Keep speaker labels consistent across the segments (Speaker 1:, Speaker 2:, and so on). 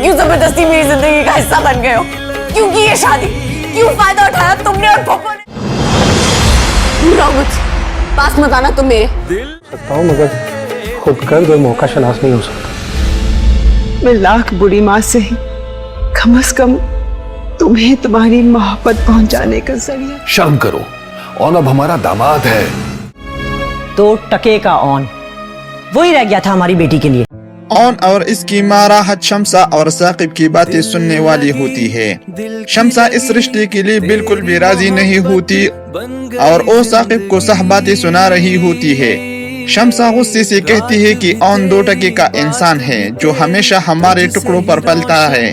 Speaker 1: क्यों जबरदस्ती मेरी जिंदगी का हिस्सा बन गए हो? क्यों की ये शादी? क्यों फायदा उठाया तुमने और पप्पा ने? दूर रहो मुझसे, पास मत आना तुम मेरे।
Speaker 2: सकता हूँ मगर खुद गर्द और मौका शनास नहीं हो सकता।
Speaker 3: मैं लाख बुरी माँ से ही कम से कम तुम्हें तुम्हारी मोहब्बत पहुंचाने का जरिया।
Speaker 4: शर्म करो, और अब हमारा दामाद है।
Speaker 5: तो टके का ऑन वही रह गया था हमारी बेटी के लिए।
Speaker 6: ऑन और इसकी माँ राहत शम्सा और साकिब की बातें सुनने वाली होती है। शम्सा इस रिश्ते के लिए बिल्कुल भी राजी नहीं होती और वो साकिब को सह बातें सुना रही होती है। शम्सा गुस्से से कहती है कि ऑन 2 टके का इंसान है जो हमेशा हमारे टुकड़ों पर पलता है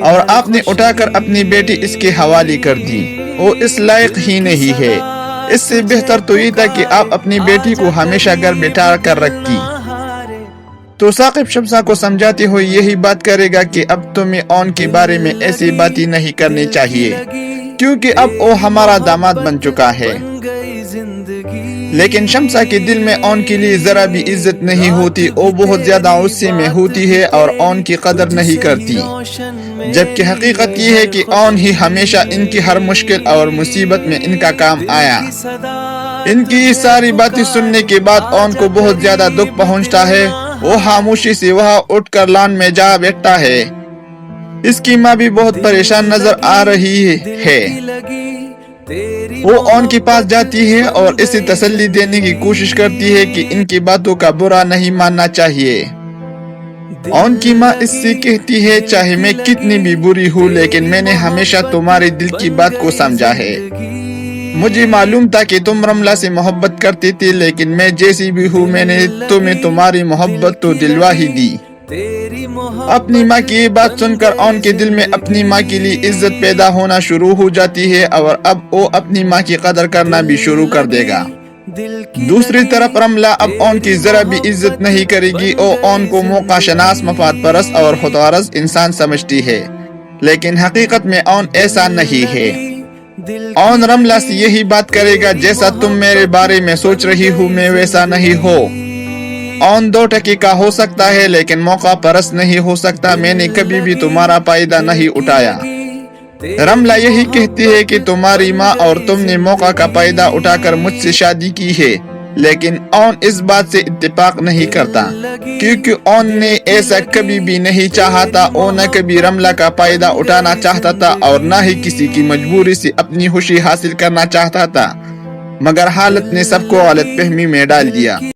Speaker 6: और आपने उठाकर अपनी बेटी इसके हवाले कर दी। वो इस लायक ही नहीं है। इससे बेहतर तो ये था कि आप अपनी बेटी को हमेशा घर बिठा कर रखती। तो साकिब शम्सा को समझाते हुए यही बात करेगा कि अब तुम्हें ऑन के बारे में ऐसी बातें नहीं करनी चाहिए क्योंकि अब वो हमारा दामाद बन चुका है। लेकिन शम्सा के दिल में ऑन के लिए जरा भी इज्जत नहीं होती। वो बहुत ज्यादा गुस्से में होती है और ऑन की कदर नहीं करती, जबकि हकीकत ये है कि ऑन ही हमेशा इनकी हर मुश्किल और मुसीबत में इनका काम आया। इनकी ये सारी बातें सुनने के बाद ऑन को बहुत ज्यादा दुख पहुंचता है। वो खामोशी से वहाँ उठकर लॉन में जा बैठता है। इसकी माँ भी बहुत परेशान नजर आ रही है। वो ऑन के पास जाती है और इसे तसल्ली देने की कोशिश करती है कि इनकी बातों का बुरा नहीं मानना चाहिए। ऑन की माँ इससे कहती है, चाहे मैं कितनी भी बुरी हूँ लेकिन मैंने हमेशा तुम्हारे दिल की बात को समझा है। मुझे मालूम था कि तुम रमला से मोहब्बत करती थी, लेकिन मैं जैसी भी हूँ मैंने तुम्हें तुम्हारी मोहब्बत तो दिलवा ही दी। अपनी माँ की ये बात सुनकर ऑन के दिल में अपनी माँ के लिए इज्जत पैदा होना शुरू हो जाती है और अब वो अपनी माँ की कदर करना भी शुरू कर देगा। दूसरी तरफ रमला अब ऑन की जरा भी इज्जत नहीं करेगी। वो ऑन को मौका शनास, मफाद परस्त और खुदगर्ज इंसान समझती है, लेकिन हकीकत में ऑन ऐसा नहीं है। ऑन रमला से यही बात करेगा, जैसा तुम मेरे बारे में सोच रही हो मैं वैसा नहीं हो। ऑन 2 टके का हो सकता है लेकिन मौका परस्त नहीं हो सकता। मैंने कभी भी तुम्हारा फायदा नहीं उठाया। रमला यही कहती है कि तुम्हारी माँ और तुमने मौका का फायदा उठाकर मुझसे शादी की है, लेकिन ऑन इस बात से इत्तेफाक नहीं करता क्योंकि ऑन ने ऐसा कभी भी नहीं चाहा था। वो न कभी रमला का फायदा उठाना चाहता था और न ही किसी की मजबूरी से अपनी खुशी हासिल करना चाहता था, मगर हालत ने सबको गलत फहमी में डाल दिया।